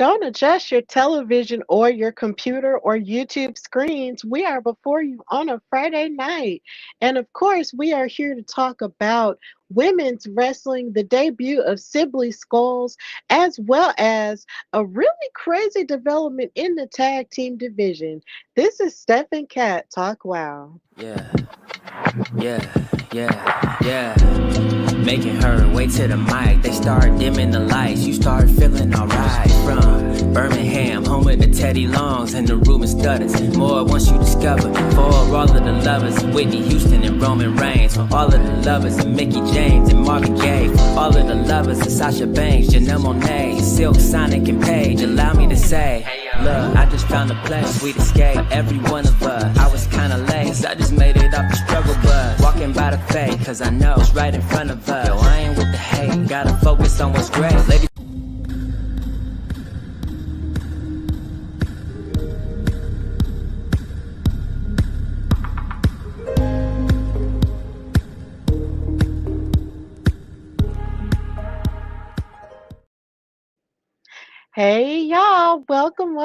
Don't adjust your television or your computer or YouTube screens. We are before you on a Friday night. And of course, we are here to talk about women's wrestling, the debut of Sibley Skulls, as well as a really crazy development in the tag team division. This is Steph and Kat Talk Wow. Yeah, yeah. Making her way to the mic. They start dimming the lights. You start feeling alright. From Birmingham, home of the Teddy Longs and the Ruben Studders. More once you discover. For all of the lovers, Whitney Houston and Roman Reigns. For all of the lovers of Mickey James and Marvin Gaye. For all of the lovers of Sasha Banks, Janelle Monáe, Silk, Sonic, and Paige. Allow me to say, look, I just found a place, sweet escape. Every one of us, I was kinda late. I just made it off the struggle bus. Walking by the fate, cause I know it's right in front of us. Yo, I ain't with the hate, gotta focus on what's great. Ladies. Hey y'all, welcome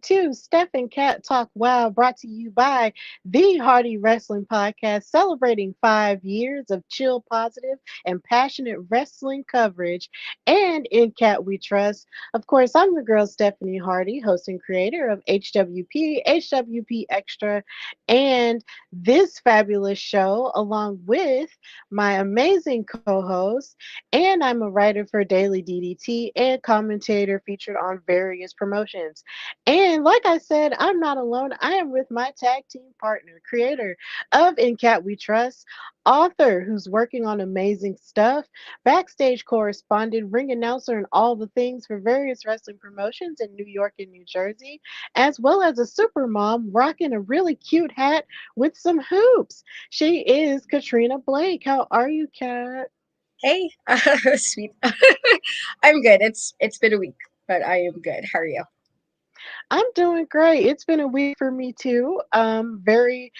to Steph and Cat Talk Wow, brought to you by the Hardy Wrestling Podcast, celebrating 5 years of chill, positive, and passionate wrestling coverage. And in Cat We Trust, of course, I'm your girl Stephanie Hardy, host and creator of HWP Extra, and this fabulous show, along with my amazing co-host, and I'm a writer for Daily DDT and commentator featured on various promotions. And like I said, I'm not alone. I am with my tag team partner, creator of In Cat We Trust, author who's working on amazing stuff, backstage correspondent, ring announcer, and all the things for various wrestling promotions in New York and New Jersey, as well as a super mom rocking a really cute hat with some hoops. She is Katrina Blake. How are you, Kat? Hey, sweet. I'm good. It's been a week, but I am good. How are you? I'm doing great. It's been a week for me too. Very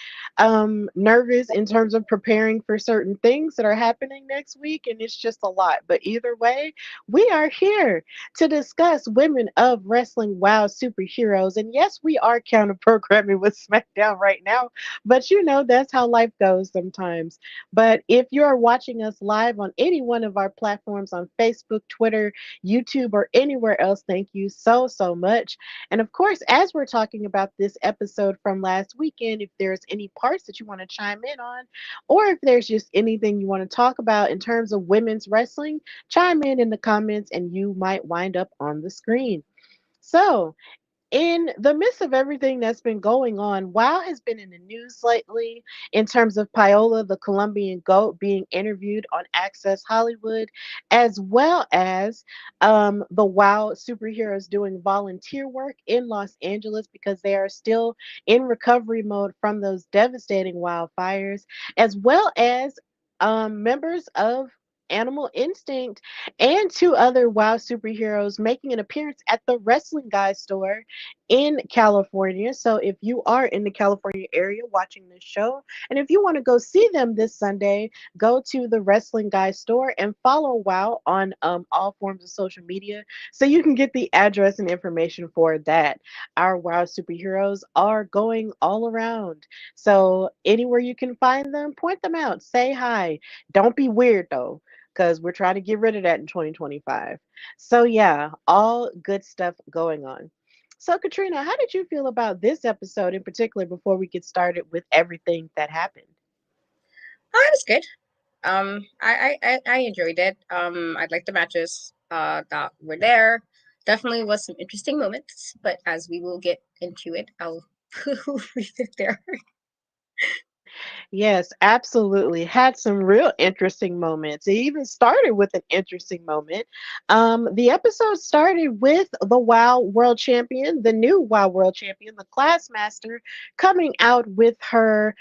nervous in terms of preparing for certain things that are happening next week, and it's just a lot. But either way, we are here to discuss Women of Wrestling WoW superheroes. And yes, we are counter programming with SmackDown right now, but you know that's how life goes sometimes. But if you are watching us live on any one of our platforms on Facebook, Twitter, YouTube, or anywhere else, thank you so much. And of course, as we're talking about this episode from last weekend, if there's any parts that you want to chime in on, or if there's just anything you want to talk about in terms of women's wrestling, chime in the comments and you might wind up on the screen. So, in the midst of everything that's been going on, WoW has been in the news lately in terms of Paola, the Colombian goat, being interviewed on Access Hollywood, as well as the WoW superheroes doing volunteer work in Los Angeles because they are still in recovery mode from those devastating wildfires, as well as members of Animal Instinct and two other WoW superheroes making an appearance at the Wrestling Guy store in California. So if you are in the California area watching this show, and if you want to go see them this Sunday, go to the Wrestling Guy store and follow WoW on all forms of social media so you can get the address and information for that. Our WoW superheroes are going all around. So anywhere you can find them, point them out, say hi. Don't be weird though, because we're trying to get rid of that in 2025. So, yeah, all good stuff going on. So, Katrina, how did you feel about this episode in particular before we get started with everything that happened? Oh, it was good. I enjoyed it. I liked the matches that were there. Definitely was some interesting moments, but as we will get into it, I'll leave it there. Yes, absolutely. Had some real interesting moments. It even started with an interesting moment. The episode started with the WoW World Champion, the new WoW World Champion, the Classmaster, coming out with her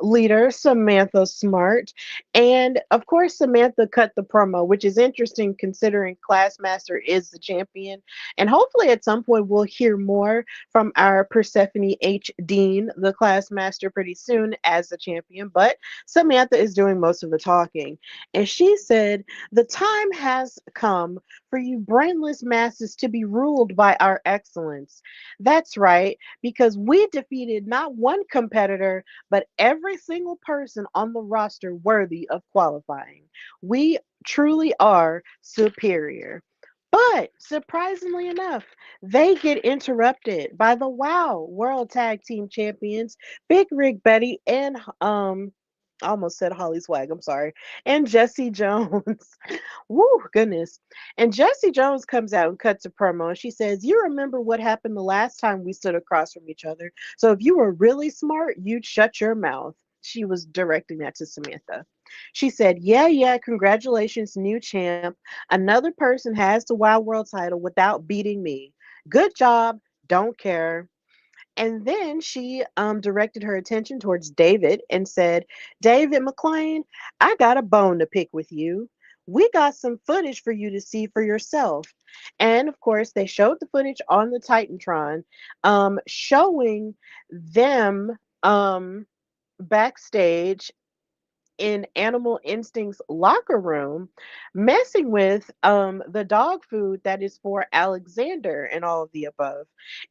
leader, Samantha Smart. And of course, Samantha cut the promo, which is interesting considering Classmaster is the champion. And hopefully, at some point, we'll hear more from our Persephone H. Dean, the Classmaster, pretty soon, as as a champion, but Samantha is doing most of the talking. And she said, "The time has come for you brainless masses to be ruled by our excellence. That's right, because we defeated not one competitor, but every single person on the roster worthy of qualifying. We truly are superior." But surprisingly enough, they get interrupted by the WoW World Tag Team Champions, Big Rig Betty and I almost said Holly Swag, I'm sorry, and Jesse Jones. Woo, goodness. And Jesse Jones comes out and cuts a promo and she says, "You remember what happened the last time we stood across from each other. So if you were really smart, you'd shut your mouth." She was directing that to Samantha. She said, "Yeah, yeah, congratulations, new champ. Another person has the Wild World title without beating me. Good job. Don't care." And then she directed her attention towards David and said, "David McLane, I got a bone to pick with you. We got some footage for you to see for yourself." And of course, they showed the footage on the Titantron, showing them backstage in Animal Instinct's locker room, messing with the dog food that is for Alexander and all of the above.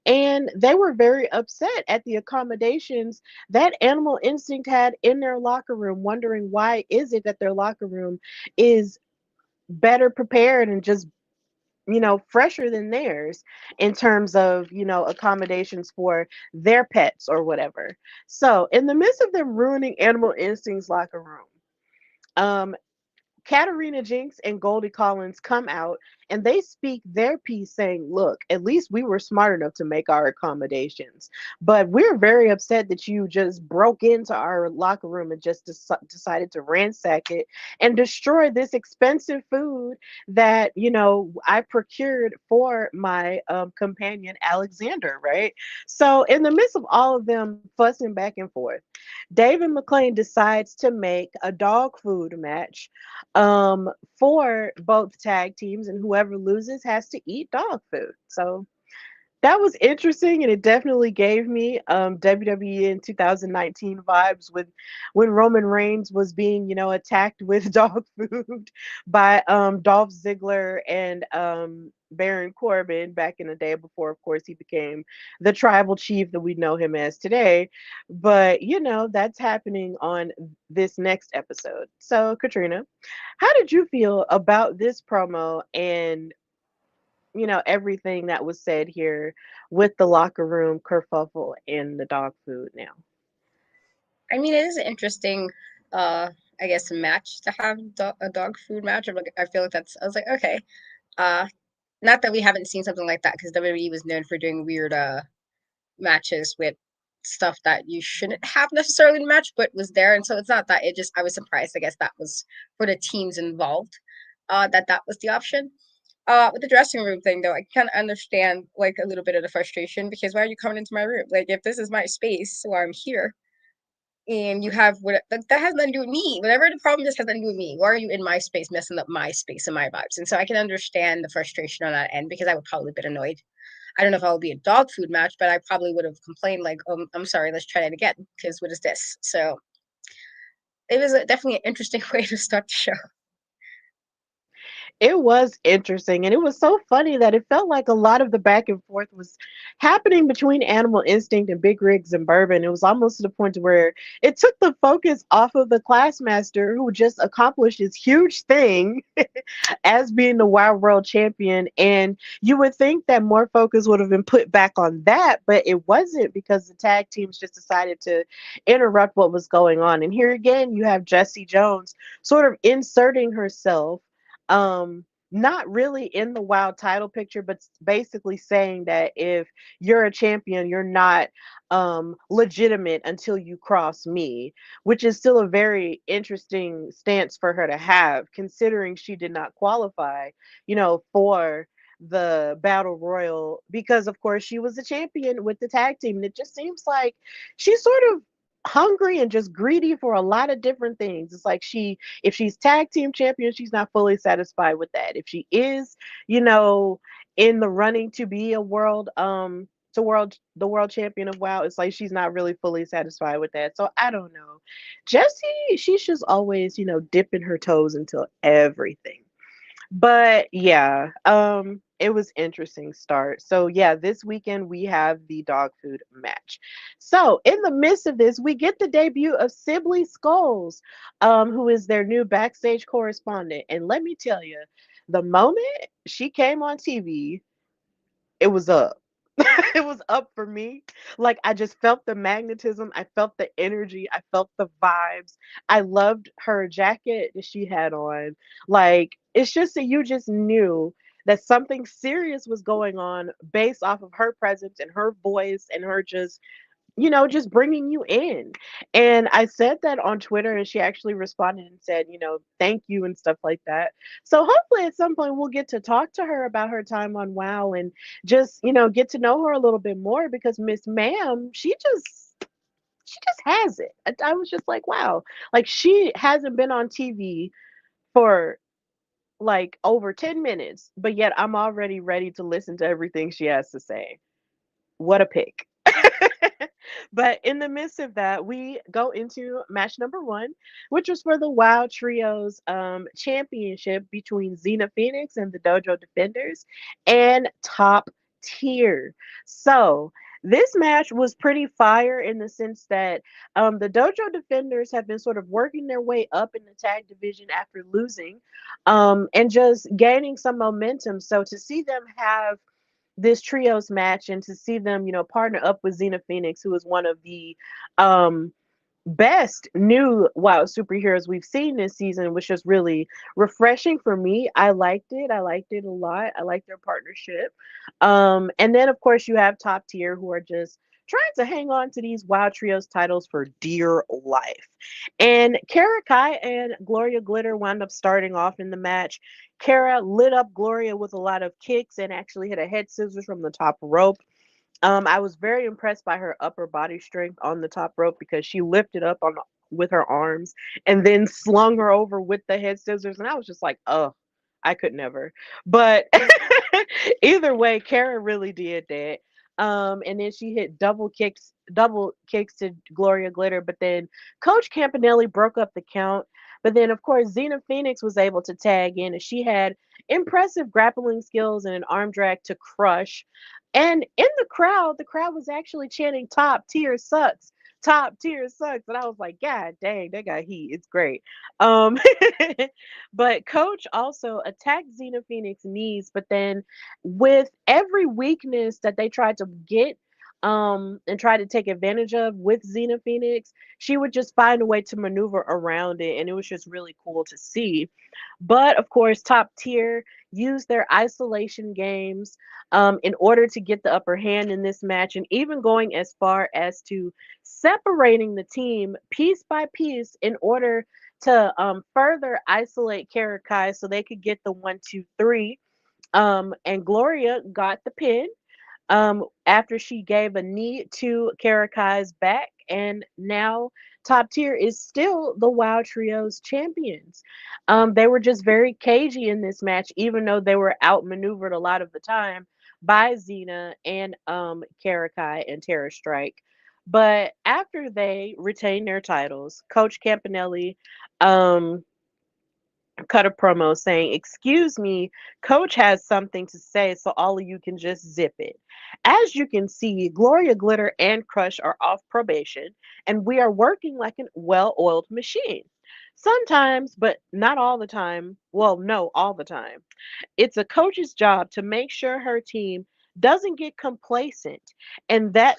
And they were very upset at the accommodations that Animal Instinct had in their locker room, wondering why is it that their locker room is better prepared and just fresher than theirs in terms of accommodations for their pets or whatever. So in the midst of them ruining Animal Instinct's locker room, um, Katarina Jinx and Goldie Collins come out and they speak their piece saying, "Look, at least we were smart enough to make our accommodations. But we're very upset that you just broke into our locker room and just decided to ransack it and destroy this expensive food that, I procured for my companion Alexander," right? So, in the midst of all of them fussing back and forth, David McLean decides to make a dog food match um, for both tag teams, and whoever loses has to eat dog food. So that was interesting, and it definitely gave me WWE in 2019 vibes with when Roman Reigns was being, attacked with dog food by Dolph Ziggler and Baron Corbin back in the day before, of course, he became the tribal chief that we know him as today. But, that's happening on this next episode. So, Katrina, how did you feel about this promo and everything that was said here with the locker room kerfuffle and the dog food now? I mean, it is an interesting, I guess, match to have a dog food match. I feel like that's. I was like, okay, uh, not that we haven't seen something like that because WWE was known for doing weird matches with stuff that you shouldn't have necessarily in a match, but was there, and so it's not that. It just I was surprised. I guess that was for the teams involved, that was the option. With the dressing room thing, though, I can understand like a little bit of the frustration because why are you coming into my room? Like, if this is my space, where I'm here, and you have what that has nothing to do with me. Whatever the problem is has nothing to do with me. Why are you in my space, messing up my space and my vibes? And so I can understand the frustration on that end because I would probably be annoyed. I don't know if I would be a dog food match, but I probably would have complained like, I'm sorry, let's try that again because what is this?" So it was definitely an interesting way to start the show. It was interesting, and it was so funny that it felt like a lot of the back and forth was happening between Animal Instinct and Big Rigs and Bourbon. It was almost to the point where it took the focus off of the Classmaster, who just accomplished this huge thing as being the Wild World Champion. And you would think that more focus would have been put back on that, but it wasn't because the tag teams just decided to interrupt what was going on. And here again, you have Jesse Jones sort of inserting herself not really in the wild title picture, but basically saying that if you're a champion, you're not legitimate until you cross me, which is still a very interesting stance for her to have, considering she did not qualify, for the battle royal because of course she was a champion with the tag team. And it just seems like she's sort of hungry and just greedy for a lot of different things. It's like if she's tag team champion, she's not fully satisfied with that. If she is, you know, in the running to be a world to the world champion of WoW. It's like she's not really fully satisfied with that. So I don't know. Jessie, she's just always, dipping her toes into everything. But yeah, it was interesting start. So yeah, this weekend we have the dog food match. So in the midst of this, we get the debut of Sibley Skulls, who is their new backstage correspondent. And let me tell you, the moment she came on TV, it was up. It was up for me. Like I just felt the magnetism, I felt the energy, I felt the vibes. I loved her jacket that she had on. Like it's just that you just knew that something serious was going on based off of her presence and her voice and her just bringing you in. And I said that on Twitter, and she actually responded and said, thank you and stuff like that. So hopefully at some point we'll get to talk to her about her time on WoW and just, get to know her a little bit more because Miss Ma'am, she just has it. I was just like, wow. Like she hasn't been on TV for like over 10 minutes, but yet I'm already ready to listen to everything she has to say. What a pick. But in the midst of that, we go into match number one, which was for the Wild Trios championship between Xena Phoenix and the Dojo Defenders and Top Tier. So this match was pretty fire in the sense that the Dojo Defenders have been sort of working their way up in the tag division after losing and just gaining some momentum. So to see them have this trios match and to see them, partner up with Xena Phoenix, who is one of the um best new wild superheroes we've seen this season, was just really refreshing for me. I liked it. I liked it a lot. I like their partnership. And then of course you have Top Tier who are just trying to hang on to these wild trios titles for dear life. And Kara Kai and Gloria Glitter wound up starting off in the match. Kara lit up Gloria with a lot of kicks and actually hit a head scissors from the top rope. I was very impressed by her upper body strength on the top rope because she lifted up on with her arms and then slung her over with the head scissors, and I was just like, oh, I could never. But either way, Kara really did that. And then she hit double kicks to Gloria Glitter, but then Coach Campanelli broke up the count. But then, of course, Xena Phoenix was able to tag in, and she had impressive grappling skills and an arm drag to Krush. And in the crowd was actually chanting "Top tier sucks." Top tier sucks. And I was like, God dang, they got heat. It's great. Um, but Coach also attacked Xena Phoenix knees, but then with every weakness that they tried to get and try to take advantage of with Xena Phoenix, she would just find a way to maneuver around it. And it was just really cool to see. But of course, Top Tier used their isolation games in order to get the upper hand in this match, and even going as far as to separating the team piece by piece in order to further isolate Karakai so they could get the 1, 2, 3. And Gloria got the pin after she gave a knee to Karakai's back, and now Top Tier is still the Wild Trios champions. They were just very cagey in this match, even though they were outmaneuvered a lot of the time by Xena and Karakai and Terror Strike. But after they retained their titles, Coach Campanelli um, cut a promo saying, "Excuse me, Coach has something to say, so all of you can just zip it. As you can see, Gloria Glitter and Krush are off probation, and we are working like a well oiled machine. Sometimes, but not all the time. Well, no, all the time. It's a coach's job to make sure her team doesn't get complacent and that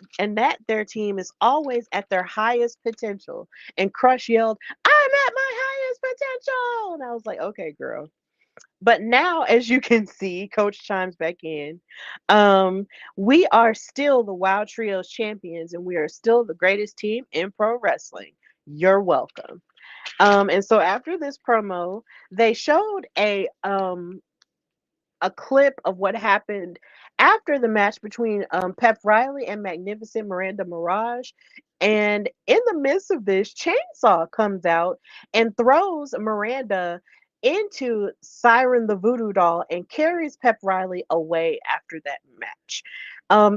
their team is always at their highest potential." And Crush yelled, "I'm at my highest potential." And I was like, okay, girl. But now, as you can see, Coach chimes back in. We are still the Wild Trios champions, and we are still the greatest team in pro wrestling. You're welcome. And so after this promo, they showed a clip of what happened after the match between Pep Riley and Magnificent Miranda Mirage. And in the midst of this, Chainsaw comes out and throws Miranda into Siren the Voodoo Doll and carries Pep Riley away after that match.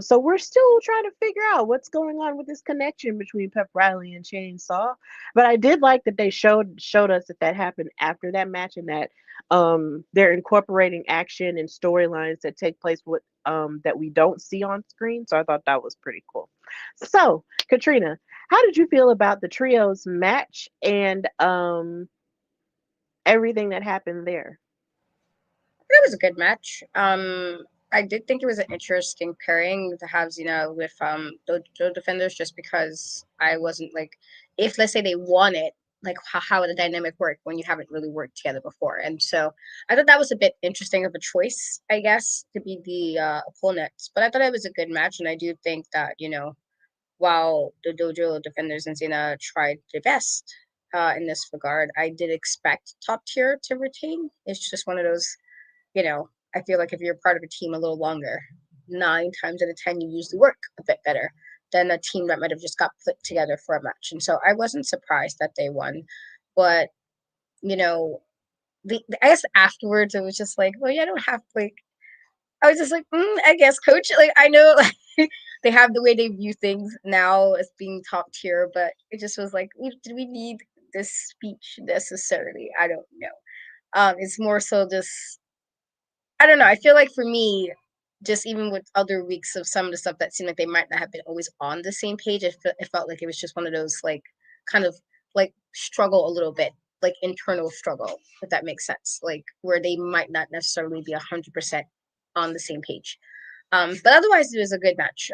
So we're still trying to figure out what's going on with this connection between Pep Riley and Chainsaw. But I did like that they showed us that that happened after that match, and that they're incorporating action and storylines that take place with that we don't see on screen. So I thought that was pretty cool. So, Katrina, how did you feel about the trios match and everything that happened there? It was a good match. I did think it was an interesting pairing to have Xena with Dojo defenders, just because I wasn't like, if let's say they won it, like how would the dynamic work when you haven't really worked together before? And so I thought that was a bit interesting of a choice, I guess, to be the opponents. But I thought it was a good match, and I do think that while the Dojo defenders and Xena tried their best in this regard, I did expect top tier to retain. It's just one of those, I feel like if you're part of a team a little longer, 9 times out of 10, you usually work a bit better than a team that might have just got put together for a match. And so I wasn't surprised that they won. But, you know, I guess afterwards it was just like, well, yeah, I don't have like, I was just like, I guess, coach. Like, I know like, they have the way they view things now as being top tier, but it just was like, did we need this speech necessarily? I don't know. It's more so just, I don't know. I feel like for me, just even with other weeks of some of the stuff that seemed like they might not have been always on the same page, it felt like it was just one of those like kind of like struggle a little bit, like internal struggle, if that makes sense, like where they might not necessarily be 100% on the same page. But otherwise, it was a good match.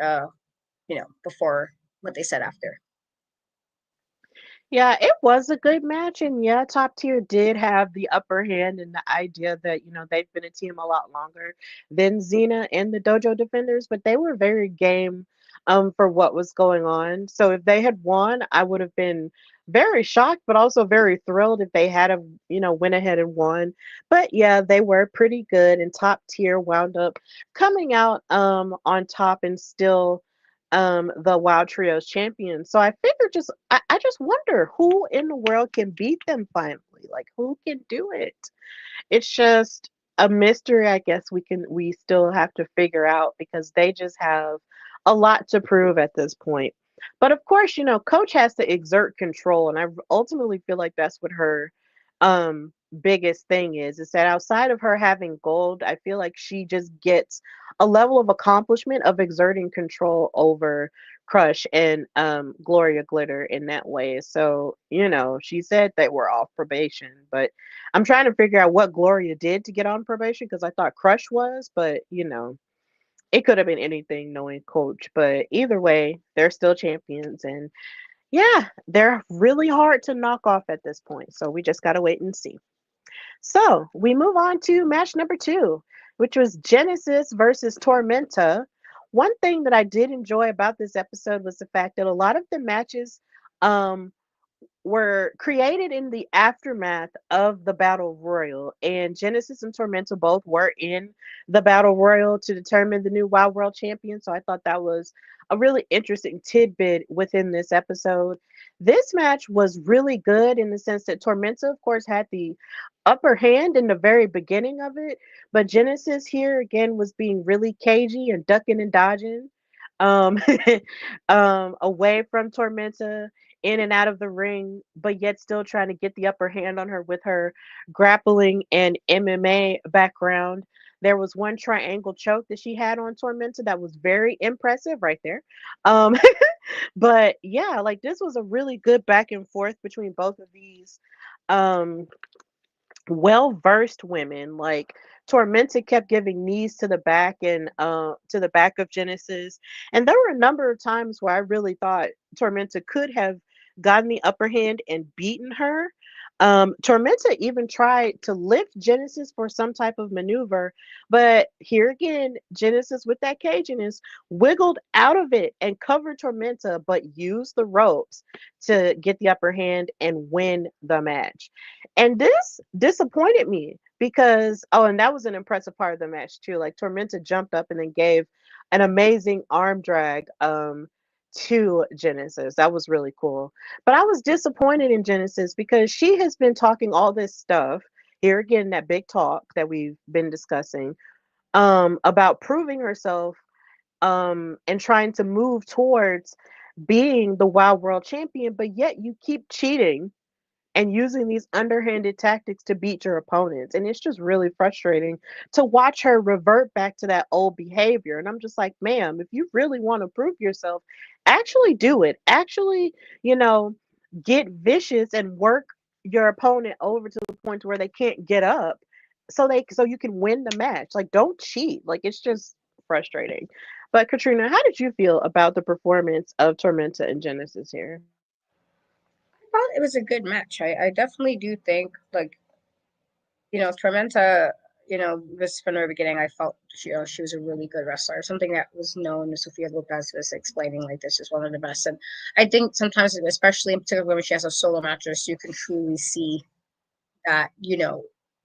Before what they said after. Yeah, it was a good match, and yeah, Top Tier did have the upper hand in the idea that, they've been a team a lot longer than Xena and the Dojo Defenders, but they were very game for what was going on. So if they had won, I would have been very shocked, but also very thrilled if they had went ahead and won. But yeah, they were pretty good, and Top Tier wound up coming out on top and still the Wild Trios champion. So I figured I just wonder who in the world can beat them finally. Like who can do it? It's just a mystery, I guess we still have to figure out because they just have a lot to prove at this point. But of course, coach has to exert control, and I ultimately feel like that's what her biggest thing is that outside of her having gold, I feel like she just gets a level of accomplishment of exerting control over Krush and Gloria Glitter in that way. So, she said they were off probation, but I'm trying to figure out what Gloria did to get on probation because I thought Crush was, but it could have been anything knowing coach. But either way, they're still champions, and yeah, they're really hard to knock off at this point. So we just gotta wait and see. So we move on to match number two, which was Genesis versus Tormenta. One thing that I did enjoy about this episode was the fact that a lot of the matches um, were created in the aftermath of the battle royal, and Genesis and Tormenta both were in the battle royal to determine the new Wild World champion. So I thought that was a really interesting tidbit within this episode. This match was really good in the sense that Tormenta, of course, had the upper hand in the very beginning of it, but Genesis here again was being really cagey and ducking and dodging um, away from Tormenta, in and out of the ring, but yet still trying to get the upper hand on her with her grappling and MMA background. There was one triangle choke that she had on Tormenta that was very impressive right there. Um, but yeah, like this was a really good back and forth between both of these um, well versed women. Like Tormenta kept giving knees to the back and to the back of Genesis. And there were a number of times where I really thought Tormenta could have gotten the upper hand and beaten her. Tormenta even tried to lift Genesis for some type of maneuver, but here again, Genesis with that caginess wiggled out of it and covered Tormenta, but used the ropes to get the upper hand and win the match. And this disappointed me because and that was an impressive part of the match too. Like Tormenta jumped up and then gave an amazing arm drag to Genesis. That was really cool. But I was disappointed in Genesis because she has been talking all this stuff. Here again, that big talk that we've been discussing, about proving herself, and trying to move towards being the Wild World Champion, but yet you keep cheating and using these underhanded tactics to beat your opponents. And it's just really frustrating to watch her revert back to that old behavior. And I'm just like, ma'am, if you really want to prove yourself, actually do it. Actually, you know, get vicious and work your opponent over to the point where they can't get up so you can win the match. Like, don't cheat. Like, it's just frustrating. But Katrina, how did you feel about the performance of Tormenta and Genesis here? I thought it was a good match. I definitely do think, like, Tormenta, this from the very beginning, I felt she was a really good wrestler. Something that was known. Sofia Lopez was explaining, like, this is one of the best. And I think sometimes, especially in particular when she has a solo matches, you can truly see that,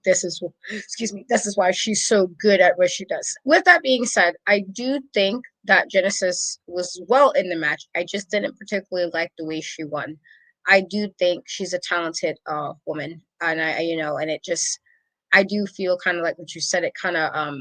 this is excuse me, this is why she's so good at what she does. With that being said, I do think that Genesis was well in the match. I just didn't particularly like the way she won. I do think she's a talented woman, and and it just, I do feel kind of like what you said. It kind of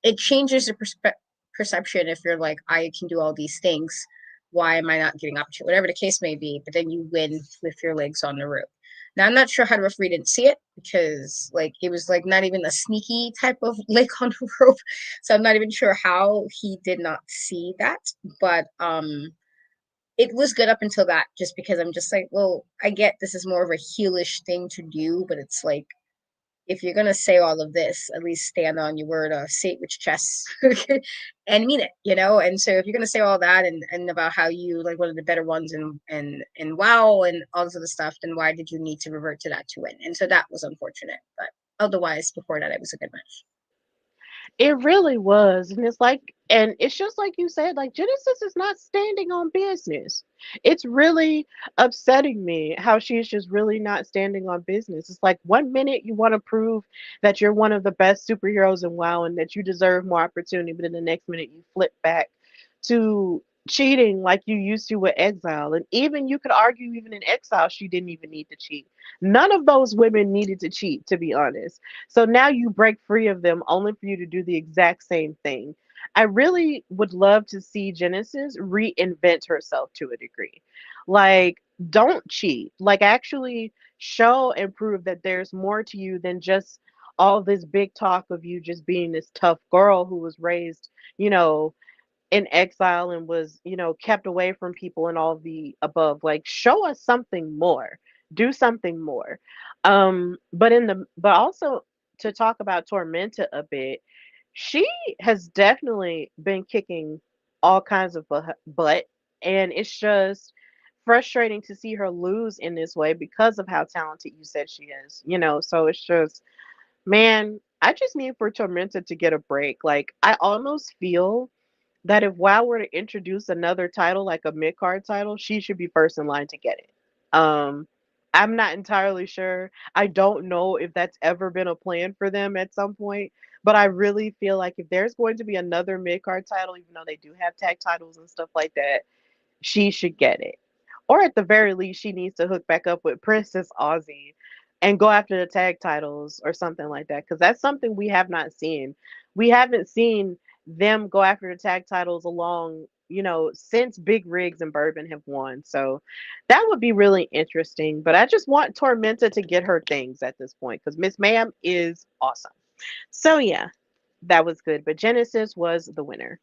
it changes the perception. If you're like, I can do all these things, why am I not getting up to whatever the case may be? But then you win with your legs on the rope. Now I'm not sure how the referee didn't see it, because like it was like not even a sneaky type of leg on the rope, so I'm not even sure how he did not see that. But it was good up until that, just because I'm just like, well, I get this is more of a heelish thing to do, but it's like, if you're gonna say all of this, at least stand on your word, say it with your chest, and mean it. And so if you're gonna say all that, and about how you like one of the better ones, and wow, and all this other stuff, then why did you need to revert to that to win? And so that was unfortunate. But otherwise, before that, it was a good match. It really was. And it's like, and it's just like you said, like Genesis is not standing on business. It's really upsetting me how she's just really not standing on business. It's like 1 minute you want to prove that you're one of the best superheroes in WoW and that you deserve more opportunity, but in the next minute you flip back to cheating like you used to with Exile. And even you could argue, even in Exile, she didn't even need to cheat. None of those women needed to cheat, to be honest. So now you break free of them only for you to do the exact same thing. I really would love to see Genesis reinvent herself to a degree. Like, don't cheat. Like, actually show and prove that there's more to you than just all this big talk of you just being this tough girl who was raised, you know, in exile and was, kept away from people and all the above. Like, show us something more. Do something more. But also to talk about Tormenta a bit, she has definitely been kicking all kinds of butt, and it's just frustrating to see her lose in this way because of how talented you said she is. So it's just, man, I just need for Tormenta to get a break. Like, I almost feel that if WoW were to introduce another title, like a mid card title, she should be first in line to get it. Um, I'm not entirely sure. I don't know if that's ever been a plan for them at some point, but I really feel like if there's going to be another mid card title, even though they do have tag titles and stuff like that, she should get it. Or at the very least, she needs to hook back up with Princess Aussie and go after the tag titles or something like that. Because that's something we have not seen. We haven't seen them go after the tag titles since Big Rigs and Bourbon have won. So that would be really interesting. But I just want Tormenta to get her things at this point because Miss Ma'am is awesome. So yeah, that was good. But Genesis was the winner.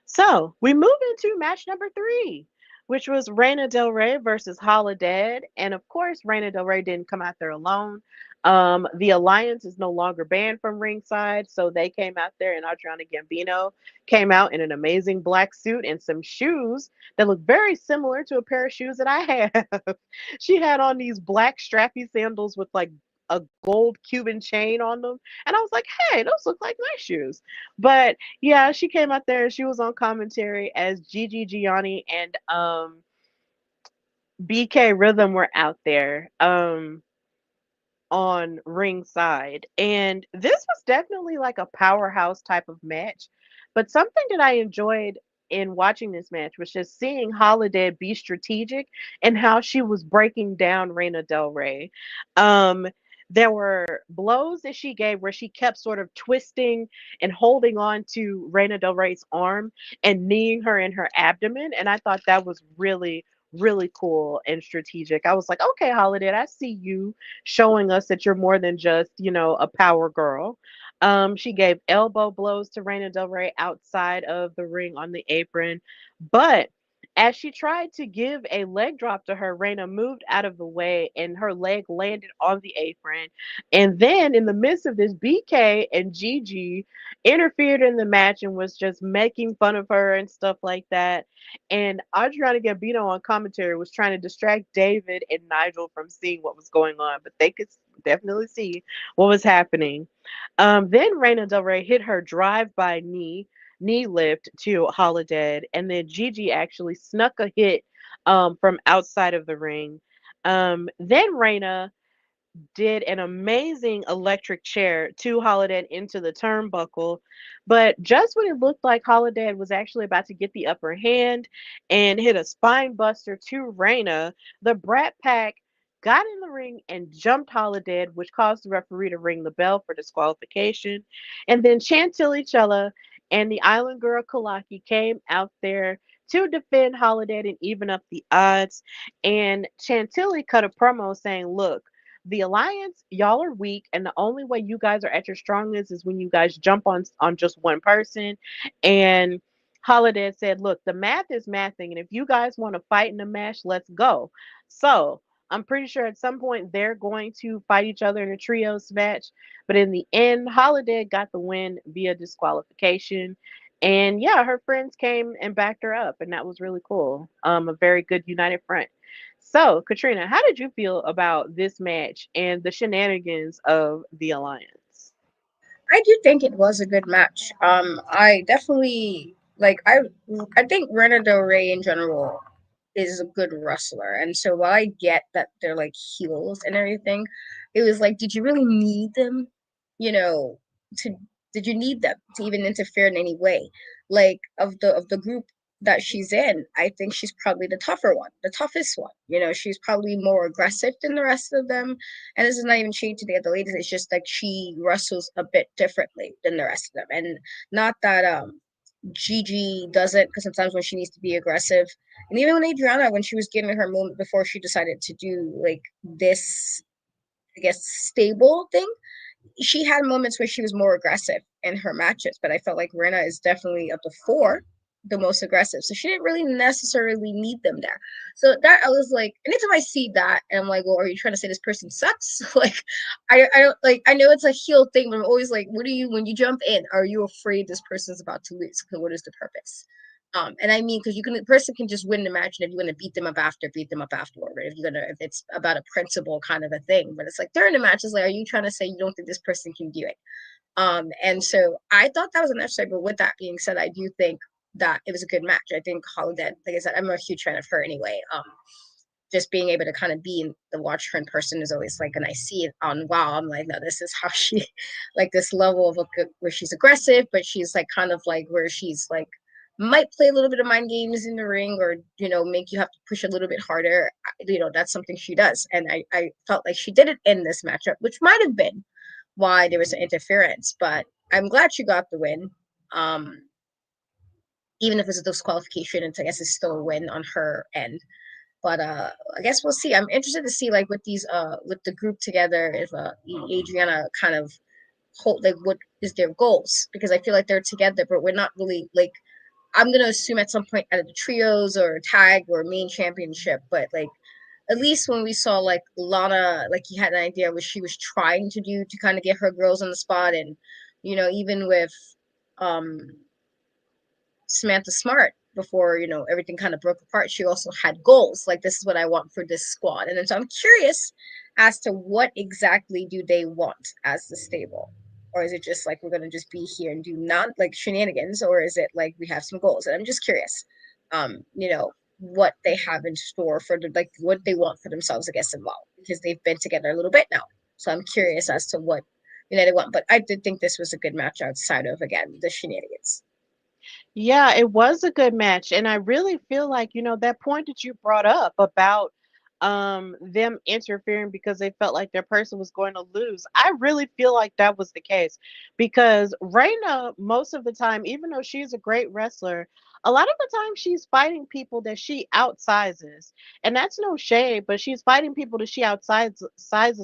So we move into match number 3, which was Reina Del Rey versus Holidead. And of course, Reina Del Rey didn't come out there alone. The Alliance is no longer banned from ringside, so they came out there, and Adriana Gambino came out in an amazing black suit and some shoes that look very similar to a pair of shoes that I have. She had on these black strappy sandals with like a gold Cuban chain on them. And I was like, hey, those look like my shoes. But yeah, she came out there and she was on commentary as Gigi Gianni and BK Rhythm were out there on ringside. And this was definitely like a powerhouse type of match. But something that I enjoyed in watching this match was just seeing Holiday be strategic and how she was breaking down Reina Del Rey. Um there were blows that she gave where she kept sort of twisting and holding on to Reina Del Rey's arm and kneeing her in her abdomen. And I thought that was really, really cool and strategic. I was like, okay, Holiday, I see you showing us that you're more than just, a power girl. She gave elbow blows to Reina Del Rey outside of the ring on the apron. But as she tried to give a leg drop to her, Reina moved out of the way and her leg landed on the apron. And then, in the midst of this, BK and Gigi interfered in the match and was just making fun of her and stuff like that. And Adriana Gambino on commentary was trying to distract David and Nigel from seeing what was going on, but they could definitely see what was happening. Then Reina Del Rey hit her drive-by knee lift to Holidead, and then Gigi actually snuck a hit from outside of the ring. Then Reina did an amazing electric chair to Holiday into the turnbuckle. But just when it looked like Holiday was actually about to get the upper hand and hit a spine buster to Reina, the Brat Pack got in the ring and jumped Holiday, which caused the referee to ring the bell for disqualification. And then Chantilly and the Island Girl Kalaki came out there to defend Holiday and even up the odds. And Chantilly cut a promo saying, look, the alliance, y'all are weak, and the only way you guys are at your strongest is when you guys jump on just one person. And Holiday said, "Look, the math is mathing, and if you guys want to fight in a match, let's go." So I'm pretty sure at some point they're going to fight each other in a trios match. But in the end, Holiday got the win via disqualification. And yeah, her friends came and backed her up, and that was really cool. A very good united front. So, Katrina, how did you feel about this match and the shenanigans of the Alliance? I do think it was a good match. I definitely like. I think Reina Del Rey in general is a good wrestler, and so while I get that they're like heels and everything, it was like, did you really need them? You know, to did you need them to even interfere in any way? Like of the group that she's in, I think she's probably the tougher one, the toughest one. She's probably more aggressive than the rest of them. And this is not even shade to the other ladies. It's just like she wrestles a bit differently than the rest of them. And not that Gigi doesn't, because sometimes when she needs to be aggressive, and even when Adriana, when she was getting her moment before she decided to do like this, I guess, stable thing, she had moments where she was more aggressive in her matches, but I felt like Rena is definitely of the four the most aggressive. So she didn't really necessarily need them there. So that I was like, anytime I see that, and I'm like, well, are you trying to say this person sucks? Like, I don't like. I know it's a heel thing, but I'm always like, what are you when you jump in? Are you afraid this person's about to lose? Because what is the purpose? And I mean, because the person can just win the match, and if you're gonna beat them up after, beat them up afterward. Right? If it's about a principle kind of a thing, but it's like during the match, it's like, are you trying to say you don't think this person can do it? And so I thought that was unnecessary. But with that being said, I do think that it was a good match. I think Holidead, like I said, I'm a huge fan of her anyway. Just being able to kind of be in the watch her in person is always like, and I see it on wow, I'm like, no, this is how she, like this level of where she's aggressive, but she's like kind of like where she's like might play a little bit of mind games in the ring, or make you have to push a little bit harder. That's something she does, and I felt like she did it in this matchup, which might have been why there was an interference, but I'm glad she got the win. Um, Even if it's a disqualification, I guess it's still a win on her end. But I guess we'll see. I'm interested to see like with these with the group together, if Adriana kind of hold like what is their goals, because I feel like they're together, but we're not really like, I'm gonna assume at some point at the trios or tag or main championship, but like at least when we saw like Lana, like he had an idea what she was trying to do to kind of get her girls on the spot, and even with um Samantha Smart before everything kind of broke apart, she also had goals like, this is what I want for this squad. And then so I'm curious as to what exactly do they want as the stable, or is it just like we're going to just be here and do not like shenanigans, or is it like we have some goals? And I'm just curious what they have in store for like what they want for themselves, I guess, involved, because they've been together a little bit now. So I'm curious as to what they want. But I did think this was a good match outside of, again, the shenanigans. Yeah, it was a good match. And I really feel like, that point that you brought up about them interfering because they felt like their person was going to lose. I really feel like that was the case because Reina, most of the time, even though she's a great wrestler, a lot of the time she's fighting people that she outsizes. And that's no shade, but she's fighting people that she outsizes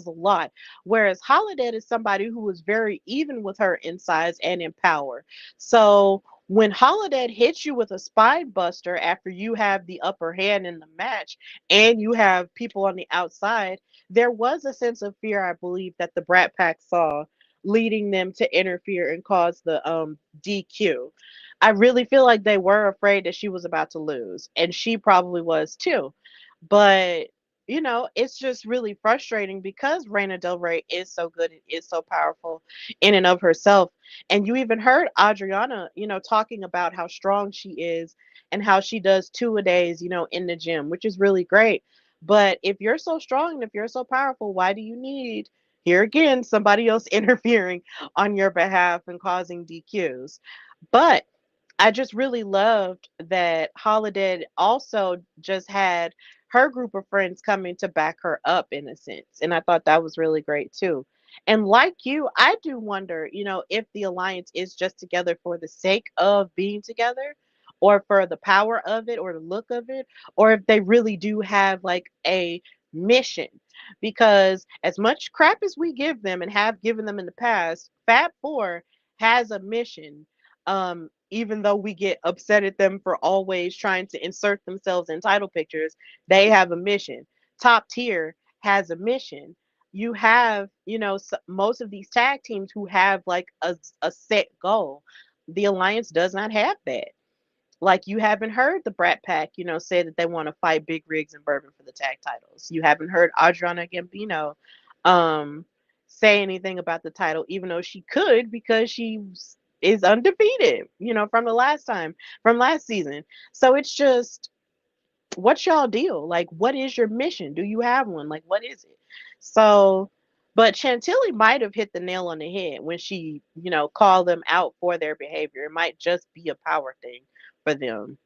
a lot. Whereas Holidead is somebody who was very even with her in size and in power. So when Holidead hits you with a spine buster after you have the upper hand in the match and you have people on the outside, there was a sense of fear, I believe, that the Brat Pack saw, leading them to interfere and cause the DQ. I really feel like they were afraid that she was about to lose, and she probably was too. But it's just really frustrating because Reina Del Rey is so good and is so powerful in and of herself. And you even heard Adriana, talking about how strong she is and how she does two a days, in the gym, which is really great. But if you're so strong and if you're so powerful, why do you need, here again, somebody else interfering on your behalf and causing DQs? But I just really loved that Holiday also just had her group of friends coming to back her up in a sense. And I thought that was really great too. And like you, I do wonder, if the alliance is just together for the sake of being together or for the power of it or the look of it, or if they really do have like a mission. Because as much crap as we give them and have given them in the past, Fab Four has a mission, even though we get upset at them for always trying to insert themselves in title pictures, they have a mission. Top tier has a mission. You have, most of these tag teams who have like a set goal. The Alliance does not have that. Like you haven't heard the Brat Pack, say that they want to fight Big Rigs and Bourbon for the tag titles. You haven't heard Adriana Gambino um, say anything about the title, even though she could because is undefeated, from the last time, from last season. So it's just, what's y'all deal? Like, what is your mission? Do you have one? Like, what is it? So, but Chantilly might have hit the nail on the head when she, called them out for their behavior. It might just be a power thing for them.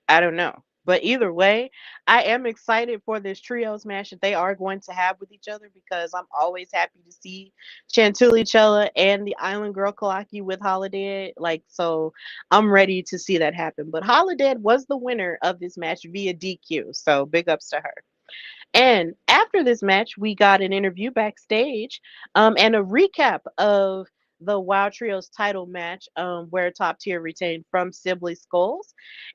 I don't know. But either way, I am excited for this trios match that they are going to have with each other because I'm always happy to see Chantilly Chella and the Island Girl Kalaki with Holiday. Like, so I'm ready to see that happen. But Holiday was the winner of this match via DQ. So big ups to her. And after this match, we got an interview backstage and a recap of the Wild Trios title match where Top Tier retained from Sibley Skulls.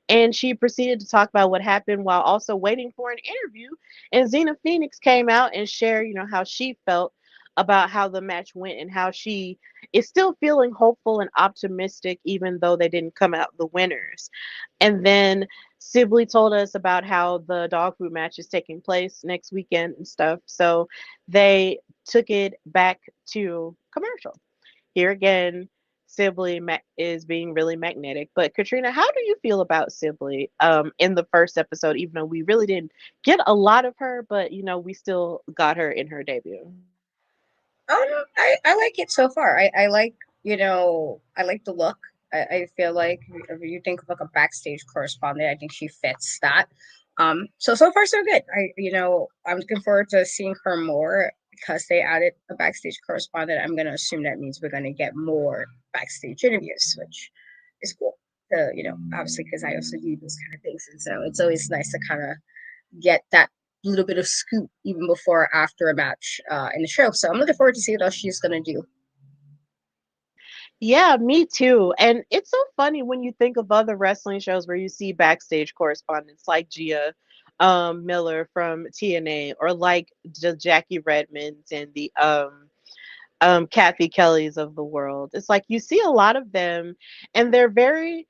And she proceeded to talk about what happened while also waiting for an interview. And Xena Phoenix came out and shared, how she felt about how the match went and how she is still feeling hopeful and optimistic even though they didn't come out the winners. And then Sibley told us about how the dog food match is taking place next weekend and stuff. So they took it back to commercial. Here again, Sibley is being really magnetic. But Katrina, how do you feel about Sibley in the first episode, even though we really didn't get a lot of her, but we still got her in her debut? I like it so far. I like, I like the look. I feel like if you think of like a backstage correspondent, I think she fits that. So far so good. I'm looking forward to seeing her more because they added a backstage correspondent. I'm gonna assume that means we're gonna get more backstage interviews, which is cool. Obviously because I also do those kind of things, and so it's always nice to kind of get that little bit of scoop even before or after a match in the show. So I'm looking forward to see what else she's gonna do. Yeah, me too. And it's so funny when you think of other wrestling shows where you see backstage correspondents like Gia Miller from TNA or like Jackie Redmonds and the Kathy Kellys of the world. It's like you see a lot of them and they're very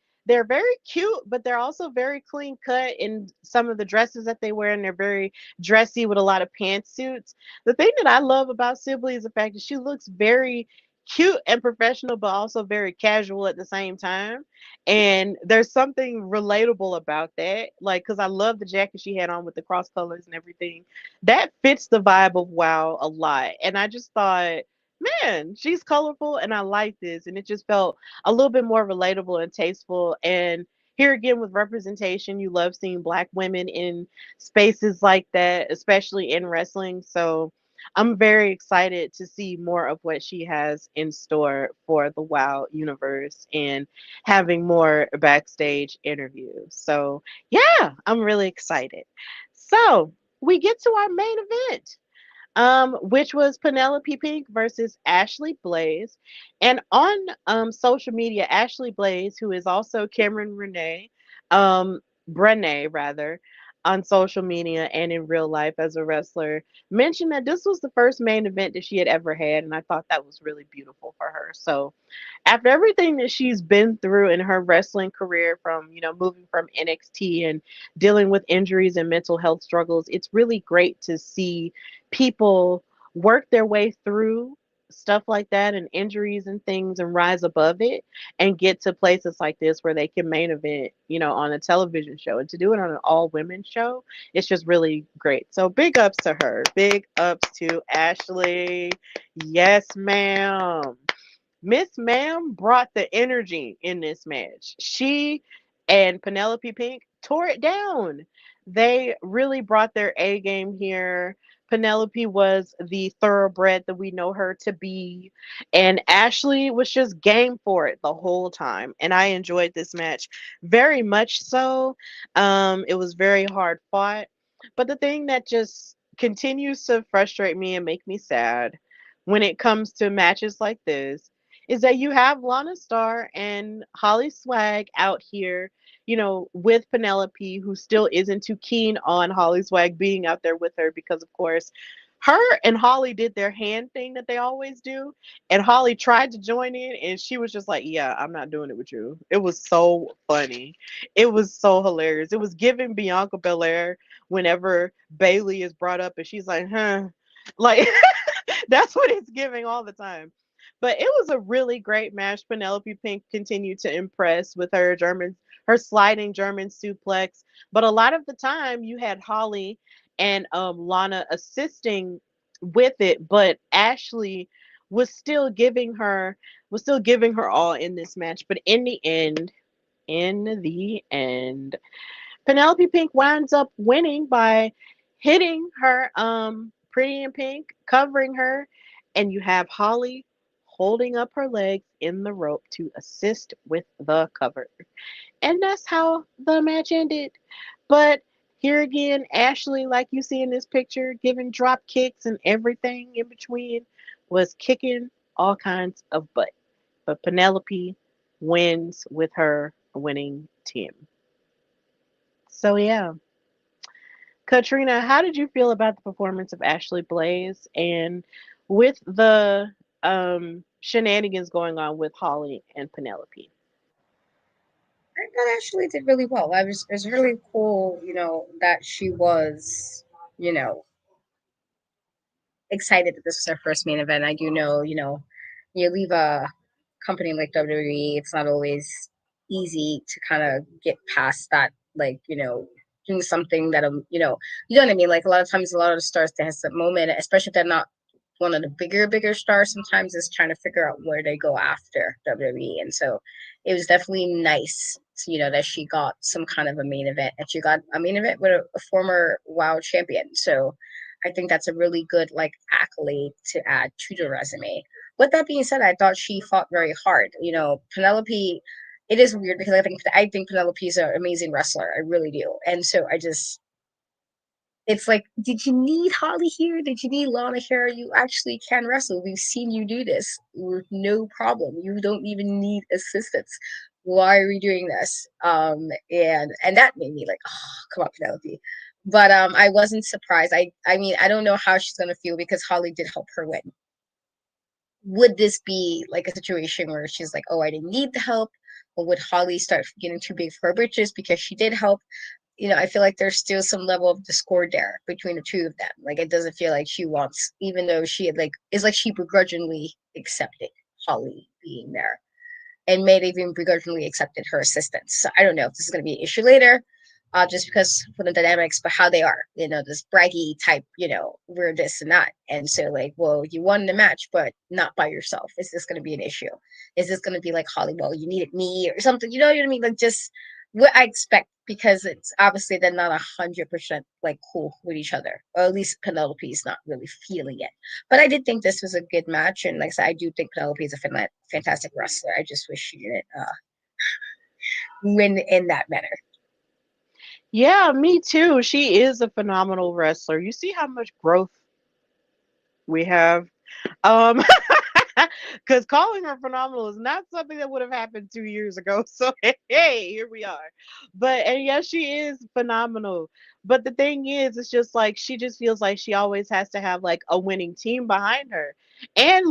cute, but they're also very clean cut in some of the dresses that they wear, and they're very dressy with a lot of pantsuits. The thing that I love about Sibley is the fact that she looks very cute and professional, but also very casual at the same time. And there's something relatable about that. Like, because I love the jacket she had on with the cross colors and everything. That fits the vibe of WoW a lot. And I just thought, man, she's colorful and I like this. And it just felt a little bit more relatable and tasteful. And here again with representation, you love seeing Black women in spaces like that, especially in wrestling. So I'm very excited to see more of what she has in store for the WoW universe and having more backstage interviews. So, yeah, I'm really excited. So, we get to our main event, which was Penelope Pink versus Ashley Blaze. And on social media, Ashley Blaze, who is also Cameron Brene rather, on social media and in real life as a wrestler, mentioned that this was the first main event that she had ever had, and I thought that was really beautiful for her. So after everything that she's been through in her wrestling career, from moving from NXT and dealing with injuries and mental health struggles, it's really great to see people work their way through stuff like that and injuries and things and rise above it and get to places like this where they can main event, on a television show, and to do it on an all women show, it's just really great. So big ups to her. Big ups to Ashley. Yes, ma'am. Miss Ma'am brought the energy in this match. She and Penelope Pink tore it down. They really brought their A game here. Penelope was the thoroughbred that we know her to be, and Ashley was just game for it the whole time. And I enjoyed this match very much so. It was very hard fought, but the thing that just continues to frustrate me and make me sad when it comes to matches like this is that you have Lana Star and Holly Swag out here, with Penelope, who still isn't too keen on Holly Swag being out there with her because, of course, her and Holly did their hand thing that they always do. And Holly tried to join in, and she was just like, "Yeah, I'm not doing it with you." It was so funny. It was so hilarious. It was giving Bianca Belair whenever Bailey is brought up, and she's like, huh. Like, that's what it's giving all the time. But it was a really great match. Penelope Pink continued to impress with her sliding German suplex. But a lot of the time, you had Holly and Lana assisting with it, but Ashley was still giving her all in this match. But in the end, Penelope Pink winds up winning by hitting her Pretty in Pink, covering her, and you have Holly holding up her legs in the rope to assist with the cover. And that's how the match ended. But here again, Ashley, like you see in this picture, giving drop kicks and everything in between, was kicking all kinds of butt. But Penelope wins with her winning team. So yeah. Katrina, how did you feel about the performance of Ashley Blaze and with the shenanigans going on with Holly and Penelope? I thought Ashley did really well. It was really cool, that she was, you know, excited that this was her first main event. I do know, you leave a company like WWE, it's not always easy to kind of get past that, like, doing something that, you know what I mean? Like, a lot of times, a lot of the stars, they have that moment, especially if they're not one of the bigger stars, sometimes is trying to figure out where they go after WWE. And so it was definitely nice, that she got some kind of a main event, and she got a main event with a former WoW champion. So I think that's a really good, like, accolade to add to the resume. With that being said, I thought she fought very hard. Penelope, it is weird because I think Penelope is an amazing wrestler. I really do. And so it's like, did you need Holly here? Did you need Lana here? You actually can wrestle. We've seen you do this with no problem. You don't even need assistance. Why are we doing this? And that made me like, oh, come on, Penelope. But I wasn't surprised. I mean, I don't know how she's gonna feel because Holly did help her win. Would this be like a situation where she's like, oh, I didn't need the help? Or would Holly start getting too big for her britches because she did help? I feel like there's still some level of discord there between the two of them. Like, it doesn't feel like she wants, even though she had like, it's like she begrudgingly accepted Holly being there and may have even begrudgingly accepted her assistance. So I don't know if this is going to be an issue later, just because for the dynamics, but how they are, this braggy type, we're this and that. And so, like, well, you won the match, but not by yourself. Is this going to be an issue? Is this going to be like Holly, well, you needed me or something? You know what I mean? Like, just what I expect, because it's obviously they're not 100% like cool with each other, or at least Penelope is not really feeling it. But I did think this was a good match, and like I said, I do think Penelope is a fantastic wrestler. I just wish she didn't win in that manner. Yeah, me too. She is a phenomenal wrestler. You see how much growth we have. Um, because calling her phenomenal is not something that would have happened 2 years ago. So hey, here we are. But and yes, she is phenomenal. But the thing is, it's just like she just feels like she always has to have like a winning team behind her. And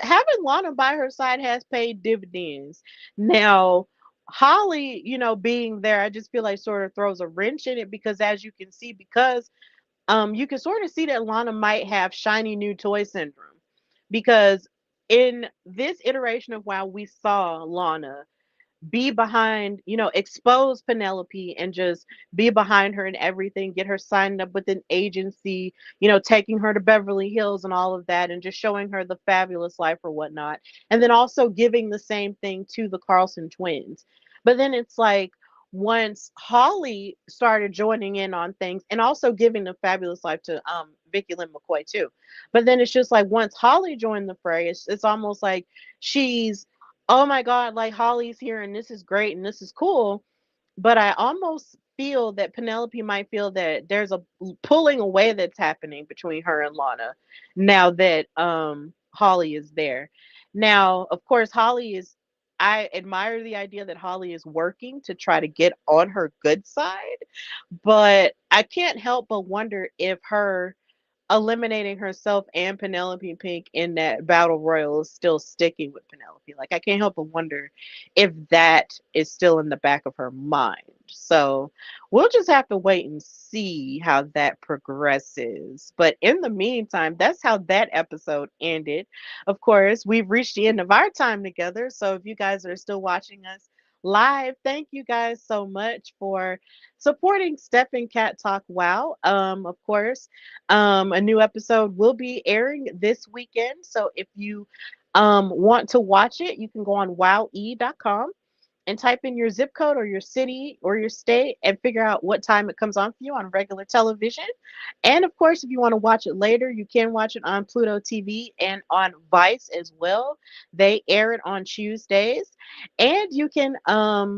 having Lana by her side has paid dividends. Now, Holly, being there, I just feel like sort of throws a wrench in it because as you can see, because you can sort of see that Lana might have shiny new toy syndrome because in this iteration of WoW, we saw Lana be behind, expose Penelope and just be behind her and everything, get her signed up with an agency, taking her to Beverly Hills and all of that, and just showing her the fabulous life or whatnot. And then also giving the same thing to the Carlson twins. But then it's like, once Holly started joining in on things and also giving the fabulous life to Vicky Lynn McCoy too. But then it's just like once Holly joined the fray, it's almost like she's, oh my God, like Holly's here and this is great and this is cool. But I almost feel that Penelope might feel that there's a pulling away that's happening between her and Lana now that Holly is there. Now, of course, I admire the idea that Holly is working to try to get on her good side, but I can't help but wonder if her eliminating herself and Penelope Pink in that battle royal is still sticking with Penelope. Like I can't help but wonder if that is still in the back of her mind. So we'll just have to wait and see how that progresses. But in the meantime, that's how that episode ended. Of course, we've reached the end of our time together. So if you guys are still watching us live, thank you guys so much for supporting Steph and Cat Talk Wow. Of course, a new episode will be airing this weekend. So if you want to watch it, you can go on wowe.com and type in your zip code or your city or your state and figure out what time it comes on for you on regular television. And of course, if you want to watch it later, you can watch it on Pluto TV and on Vice as well. They air it on Tuesdays. And you can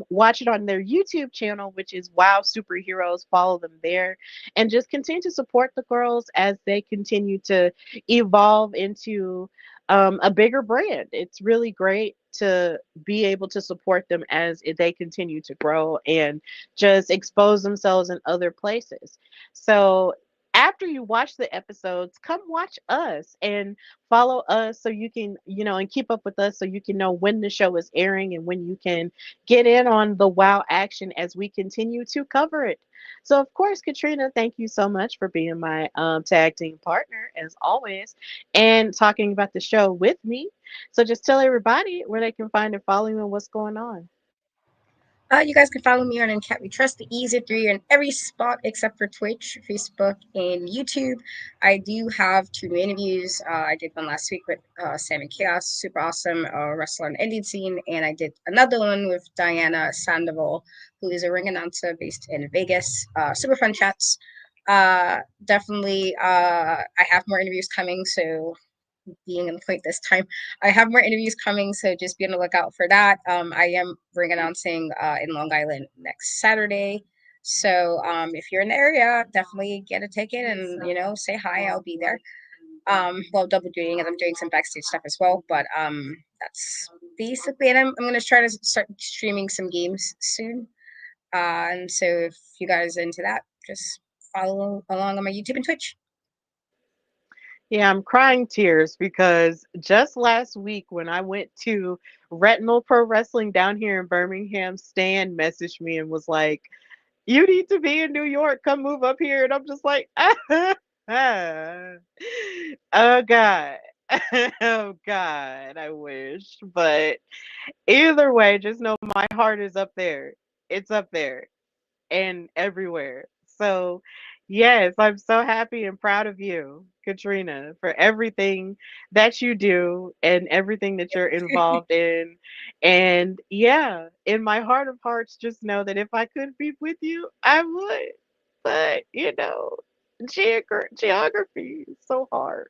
watch it on their YouTube channel, which is Wow Superheroes. Follow them there and just continue to support the girls as they continue to evolve into a bigger brand. It's really great to be able to support them as they continue to grow and just expose themselves in other places. So after you watch the episodes, come watch us and follow us so you can, and keep up with us so you can know when the show is airing and when you can get in on the wow action as we continue to cover it. So, of course, Katrina, thank you so much for being my tag team partner as always and talking about the show with me. So, just tell everybody where they can find and follow you and what's going on. You guys can follow me on Cat We Trust, the easy three in every spot except for Twitch, Facebook, and YouTube. I do have two new interviews. I did one last week with Sam and Chaos, super awesome wrestler on the Indian scene, and I did another one with Diana Sandoval, who is a ring announcer based in Vegas. Super fun chats. Definitely, I have more interviews coming, so being on point this time. I have more interviews coming, so just be on the lookout for that. I am ring announcing in Long Island next Saturday. So if you're in the area, definitely get a ticket and say hi. I'll be there. Well, double duty as I'm doing some backstage stuff as well. But that's basically it. I'm gonna try to start streaming some games soon. And so if you guys are into that, just follow along on my YouTube and Twitch. Yeah, I'm crying tears because just last week when I went to Retinal Pro Wrestling down here in Birmingham, Stan messaged me and was like, "You need to be in New York. Come move up here." And I'm just like, oh God. Oh God, I wish. But either way, just know my heart is up there. It's up there and everywhere. So, Yes, I'm so happy and proud of you, Katrina, for everything that you do and everything that you're involved in. And yeah, in my heart of hearts, just know that if I could be with you, I would. But, geography is so hard.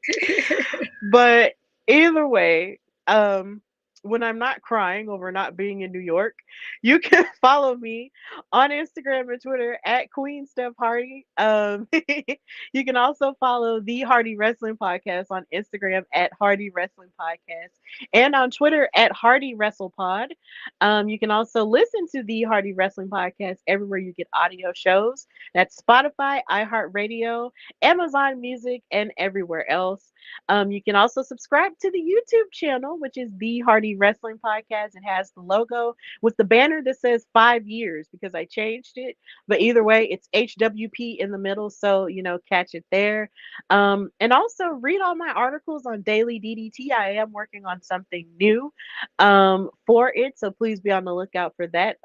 But either way, um, when I'm not crying over not being in New York, you can follow me on Instagram and Twitter at Queen Steph Hardy. You can also follow the Hardy Wrestling Podcast on Instagram at Hardy Wrestling Podcast and on Twitter at Hardy Wrestle Pod. You can also listen to the Hardy Wrestling Podcast everywhere you get audio shows. That's Spotify, iHeartRadio, Amazon Music, and everywhere else. You can also subscribe to the YouTube channel, which is the Hardy Wrestling Podcast. It has the logo with the banner that says 5 years because I changed it. But either way, it's HWP in the middle. So, catch it there. And also read all my articles on Daily DDT. I am working on something new for it. So please be on the lookout for that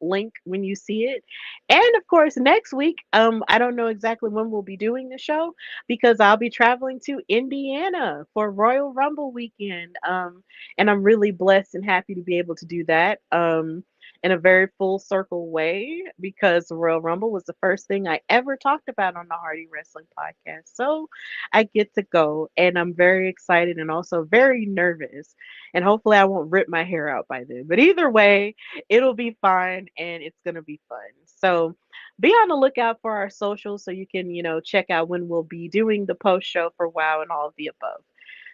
link when you see it. And of course, next week, I don't know exactly when we'll be doing the show because I'll be traveling to Indiana for Royal Rumble weekend. And I'm really blessed and happy to be able to do that in a very full circle way because the Royal Rumble was the first thing I ever talked about on the Hardy Wrestling Podcast. So I get to go, and I'm very excited and also very nervous. And hopefully, I won't rip my hair out by then. But either way, it'll be fine and it's going to be fun. So be on the lookout for our socials so you can, check out when we'll be doing the post show for WoW and all of the above.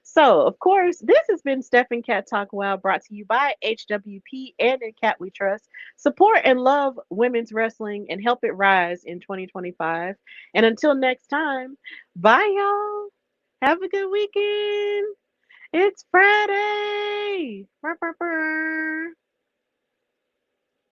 So, of course, this has been Steph and Cat Talk WoW brought to you by HWP and In Cat We Trust. Support and love women's wrestling and help it rise in 2025. And until next time, bye, y'all. Have a good weekend. It's Friday. Brr, brr, brr.